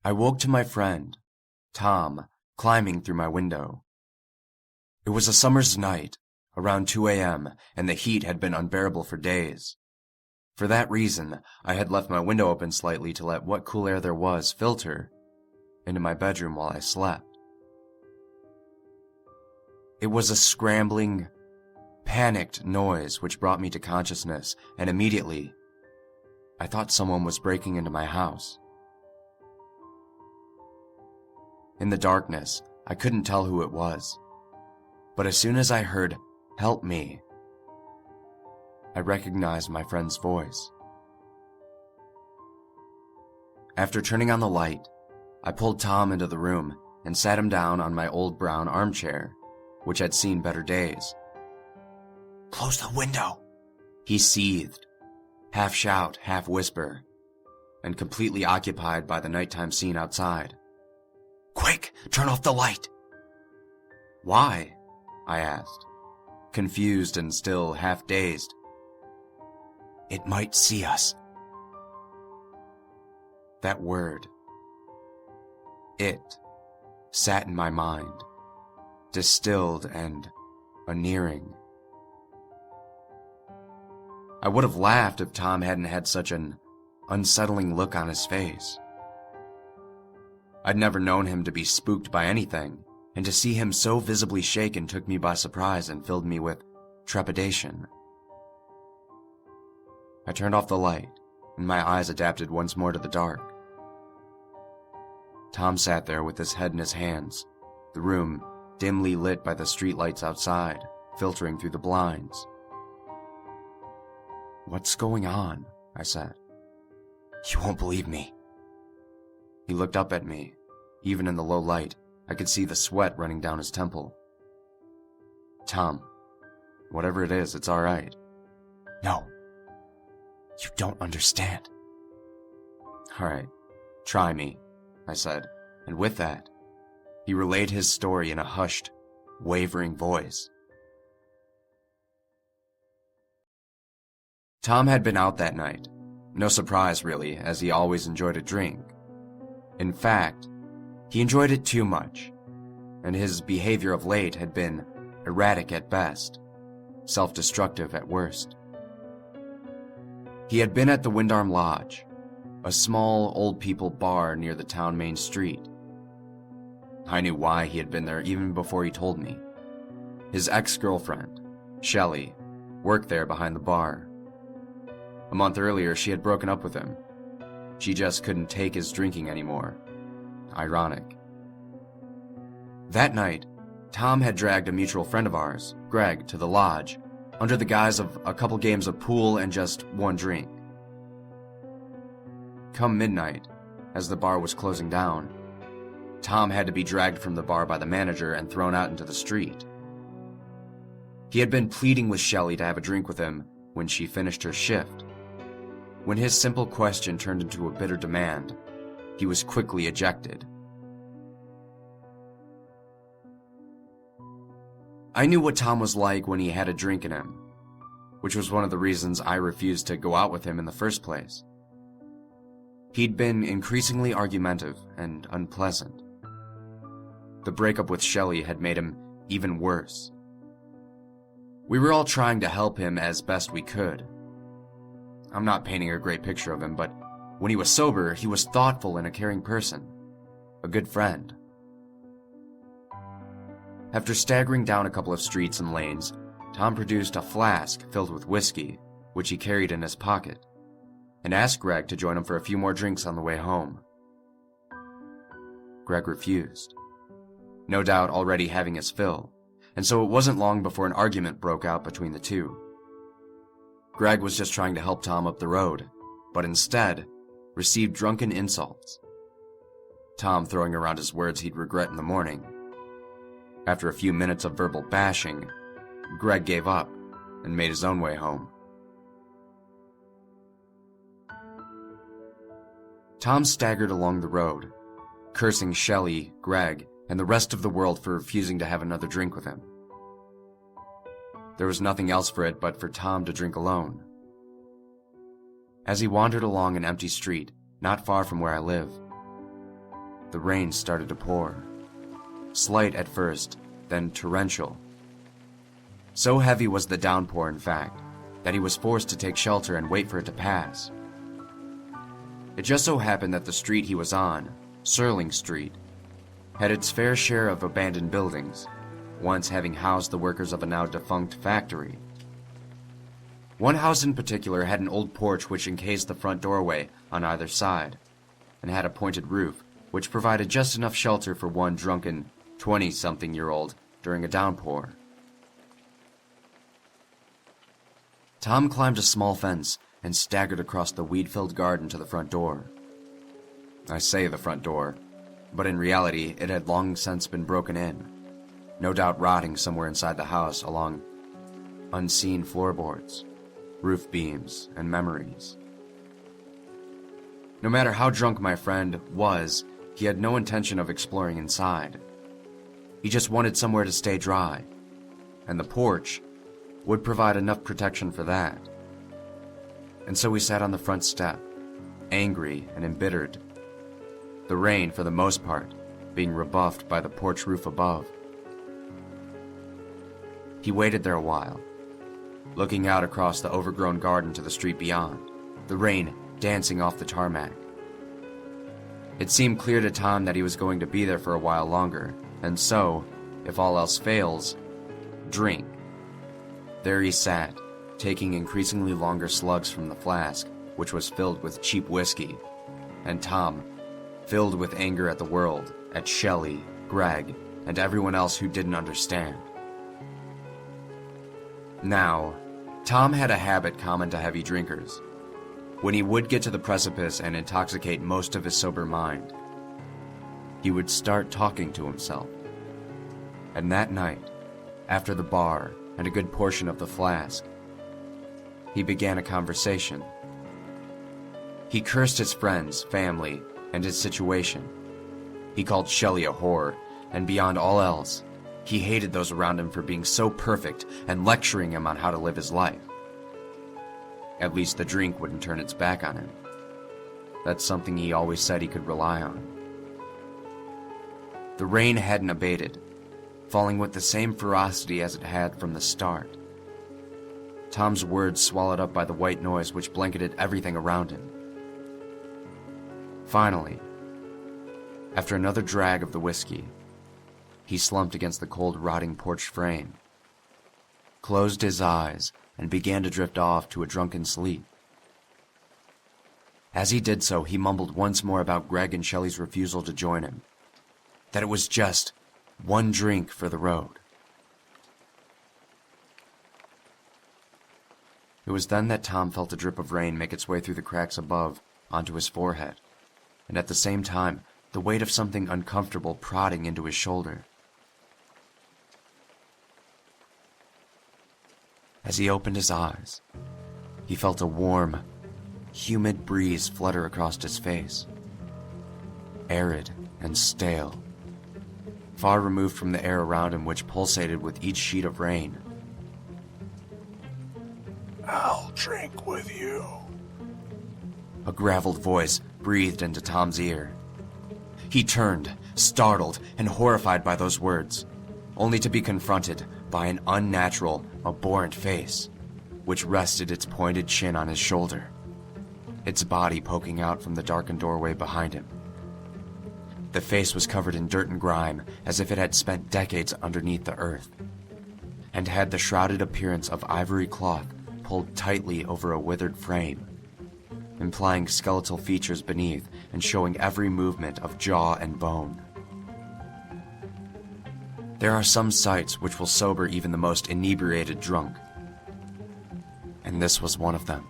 I woke to my friend, Tom, climbing through my window. It was a summer's night, around 2 a.m., and the heat had been unbearable for days. For that reason, I had left my window open slightly to let what cool air there was filter into my bedroom while I slept. It was a scrambling, panicked noise which brought me to consciousness, and immediately, I thought someone was breaking into my house. In the darkness, I couldn't tell who it was, but as soon as I heard, "Help me," I recognized my friend's voice. After turning on the light, I pulled Tom into the room and sat him down on my old brown armchair, which had seen better days. "Close the window," he seethed, half shout, half whisper, and completely occupied by the nighttime scene outside. "Quick, turn off the light." "Why?" I asked, confused and still half dazed. "It might see us." That word, "it," sat in my mind, distilled and unearing. I would have laughed if Tom hadn't had such an unsettling look on his face. I'd never known him to be spooked by anything, and to see him so visibly shaken took me by surprise and filled me with trepidation. I turned off the light, and my eyes adapted once more to the dark. Tom sat there with his head in his hands, the room dimly lit by the streetlights outside, filtering through the blinds. "What's going on?" I said. "You won't believe me." He looked up at me. Even in the low light, I could see the sweat running down his temple. "Tom, whatever it is, it's all right." "No. You don't understand." "All right, try me," I said, and with that, he relayed his story in a hushed, wavering voice. Tom had been out that night. No surprise, really, as he always enjoyed a drink. In fact, he enjoyed it too much, and his behavior of late had been erratic at best, self-destructive at worst. He had been at the Windarm Lodge, a small old people bar near the town main street. I knew why he had been there even before he told me. His ex-girlfriend, Shelley, worked there behind the bar. A month earlier, she had broken up with him. She just couldn't take his drinking anymore. Ironic. That night, Tom had dragged a mutual friend of ours, Greg, to the lodge, under the guise of a couple games of pool and just one drink. Come midnight, as the bar was closing down, Tom had to be dragged from the bar by the manager and thrown out into the street. He had been pleading with Shelley to have a drink with him when she finished her shift. When his simple question turned into a bitter demand, he was quickly ejected. I knew what Tom was like when he had a drink in him, which was one of the reasons I refused to go out with him in the first place. He'd been increasingly argumentative and unpleasant. The breakup with Shelley had made him even worse. We were all trying to help him as best we could. I'm not painting a great picture of him, but when he was sober, he was thoughtful and a caring person, a good friend. After staggering down a couple of streets and lanes, Tom produced a flask filled with whiskey, which he carried in his pocket, and asked Greg to join him for a few more drinks on the way home. Greg refused, no doubt already having his fill, and so it wasn't long before an argument broke out between the two. Greg was just trying to help Tom up the road, but instead received drunken insults, Tom throwing around his words he'd regret in the morning. After a few minutes of verbal bashing, Greg gave up and made his own way home. Tom staggered along the road, cursing Shelley, Greg, and the rest of the world for refusing to have another drink with him. There was nothing else for it but for Tom to drink alone. As he wandered along an empty street, not far from where I live, the rain started to pour. Slight at first, then torrential. So heavy was the downpour, in fact, that he was forced to take shelter and wait for it to pass. It just so happened that the street he was on, Serling Street, had its fair share of abandoned buildings, once having housed the workers of a now defunct factory. One house in particular had an old porch which encased the front doorway on either side, and had a pointed roof, which provided just enough shelter for one drunken 20-something-year-old during a downpour. Tom climbed a small fence and staggered across the weed-filled garden to the front door. I say the front door, but in reality it had long since been broken in, no doubt rotting somewhere inside the house along unseen floorboards, roof beams, and memories. No matter how drunk my friend was, he had no intention of exploring inside. He just wanted somewhere to stay dry, and the porch would provide enough protection for that. And so we sat on the front step, angry and embittered, the rain, for the most part, being rebuffed by the porch roof above. He waited there a while, looking out across the overgrown garden to the street beyond, the rain dancing off the tarmac. It seemed clear to Tom that he was going to be there for a while longer, and so, if all else fails, drink. There he sat, taking increasingly longer slugs from the flask, which was filled with cheap whiskey, and Tom, filled with anger at the world, at Shelley, Greg, and everyone else who didn't understand. Now, Tom had a habit common to heavy drinkers. When he would get to the precipice and intoxicate most of his sober mind, he would start talking to himself. And that night, after the bar and a good portion of the flask, he began a conversation. He cursed his friends, family, and his situation. He called Shelley a whore, and beyond all else, he hated those around him for being so perfect and lecturing him on how to live his life. At least the drink wouldn't turn its back on him. That's something he always said he could rely on. The rain hadn't abated, falling with the same ferocity as it had from the start. Tom's words swallowed up by the white noise which blanketed everything around him. Finally, after another drag of the whiskey, he slumped against the cold, rotting porch frame, closed his eyes, and began to drift off to a drunken sleep. As he did so, he mumbled once more about Greg and Shelley's refusal to join him, that it was just one drink for the road. It was then that Tom felt a drip of rain make its way through the cracks above onto his forehead, and at the same time, the weight of something uncomfortable prodding into his shoulder. As he opened his eyes, he felt a warm, humid breeze flutter across his face, arid and stale, far removed from the air around him which pulsated with each sheet of rain. "I'll drink with you," a graveled voice breathed into Tom's ear. He turned, startled and horrified by those words, only to be confronted by an unnatural, abhorrent face, which rested its pointed chin on his shoulder, its body poking out from the darkened doorway behind him. The face was covered in dirt and grime, as if it had spent decades underneath the earth, and had the shrouded appearance of ivory cloth pulled tightly over a withered frame, implying skeletal features beneath and showing every movement of jaw and bone. There are some sights which will sober even the most inebriated drunk, and this was one of them.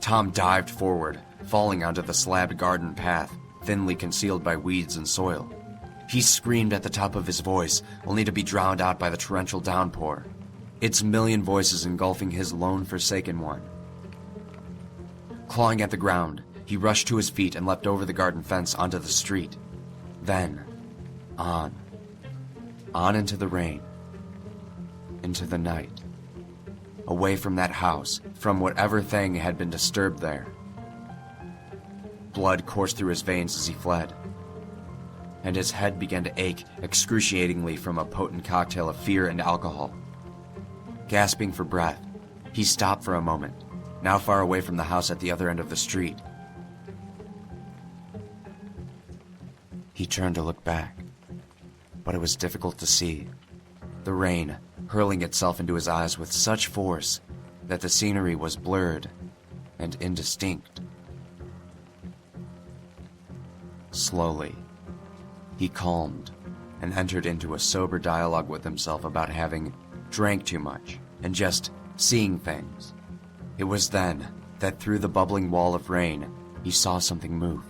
Tom dived forward, falling onto the slabbed garden path, thinly concealed by weeds and soil. He screamed at the top of his voice, only to be drowned out by the torrential downpour, its million voices engulfing his lone forsaken one. Clawing at the ground, he rushed to his feet and leapt over the garden fence onto the street. Then, on into the rain, into the night, away from that house, from whatever thing had been disturbed there. Blood coursed through his veins as he fled, and his head began to ache excruciatingly from a potent cocktail of fear and alcohol. Gasping for breath, he stopped for a moment, now far away from the house at the other end of the street. He turned to look back, but it was difficult to see. The rain hurling itself into his eyes with such force that the scenery was blurred and indistinct. Slowly, he calmed and entered into a sober dialogue with himself about having drank too much and just seeing things. It was then that through the bubbling wall of rain, he saw something move.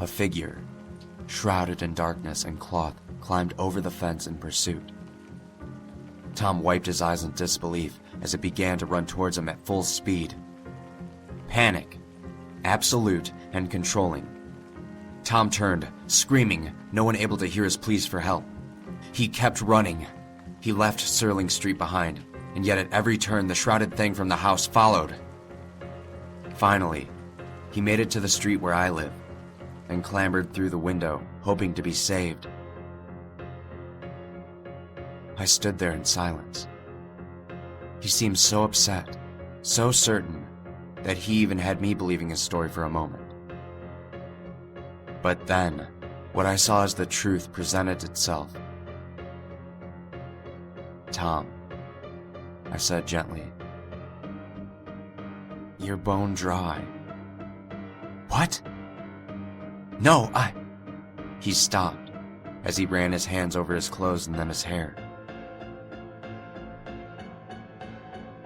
A figure, shrouded in darkness and cloth, climbed over the fence in pursuit. Tom wiped his eyes in disbelief as it began to run towards him at full speed. Panic, absolute and controlling. Tom turned, screaming, no one able to hear his pleas for help. He kept running. He left Sterling Street behind, and yet at every turn the shrouded thing from the house followed. Finally, he made it to the street where I live, and clambered through the window, hoping to be saved. I stood there in silence. He seemed so upset, so certain, that he even had me believing his story for a moment. But then, what I saw as the truth presented itself. "Tom," I said gently, "you're bone dry." "What?" "No, He stopped as he ran his hands over his clothes and then his hair.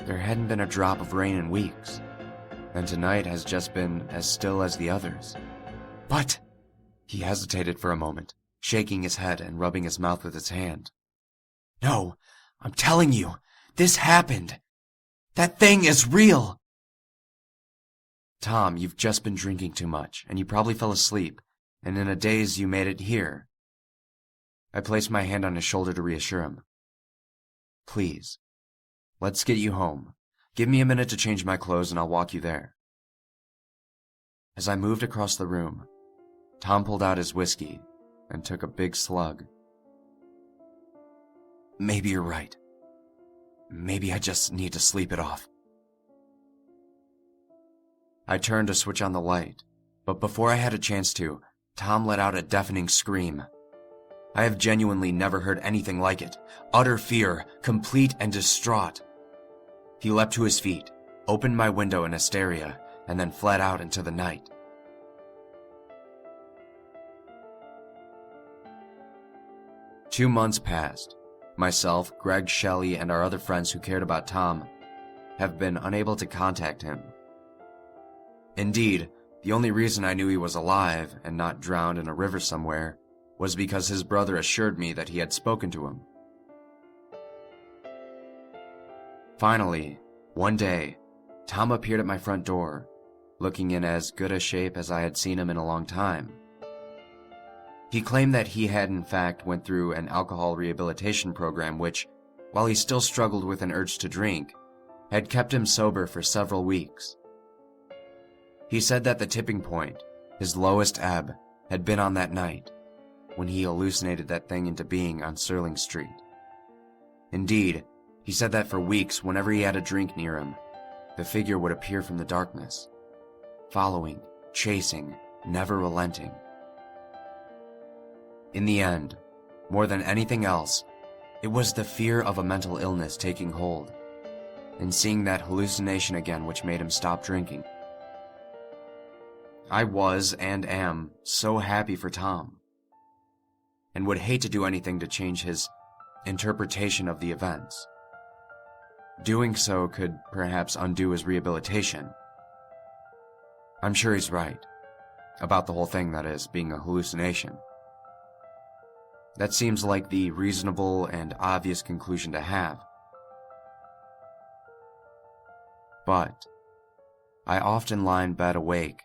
There hadn't been a drop of rain in weeks, and tonight has just been as still as the others. "But—" He hesitated for a moment, shaking his head and rubbing his mouth with his hand. "No, I'm telling you, this happened. That thing is real." "Tom, you've just been drinking too much, and you probably fell asleep, and in a daze you made it here." I placed my hand on his shoulder to reassure him. "Please, let's get you home. Give me a minute to change my clothes and I'll walk you there." As I moved across the room, Tom pulled out his whiskey and took a big slug. "Maybe you're right. Maybe I just need to sleep it off." I turned to switch on the light, but before I had a chance to, Tom let out a deafening scream. I have genuinely never heard anything like it. Utter fear, complete and distraught. He leapt to his feet, opened my window in hysteria, and then fled out into the night. Two months passed. Myself, Greg, Shelley, and our other friends who cared about Tom have been unable to contact him. Indeed, the only reason I knew he was alive and not drowned in a river somewhere was because his brother assured me that he had spoken to him. Finally, one day, Tom appeared at my front door, looking in as good a shape as I had seen him in a long time. He claimed that he had in fact went through an alcohol rehabilitation program which, while he still struggled with an urge to drink, had kept him sober for several weeks. He said that the tipping point, his lowest ebb, had been on that night, when he hallucinated that thing into being on Sterling Street. Indeed, he said that for weeks, whenever he had a drink near him, the figure would appear from the darkness, following, chasing, never relenting. In the end, more than anything else, it was the fear of a mental illness taking hold, and seeing that hallucination again which made him stop drinking. I was, and am, so happy for Tom, and would hate to do anything to change his interpretation of the events. Doing so could perhaps undo his rehabilitation. I'm sure he's right, about the whole thing, that is, being a hallucination. That seems like the reasonable and obvious conclusion to have. But I often lie in bed awake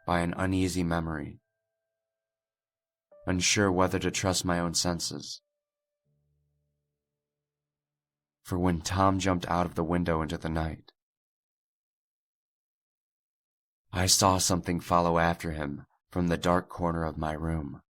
by an uneasy memory, unsure whether to trust my own senses. For when Tom jumped out of the window into the night, I saw something follow after him from the dark corner of my room.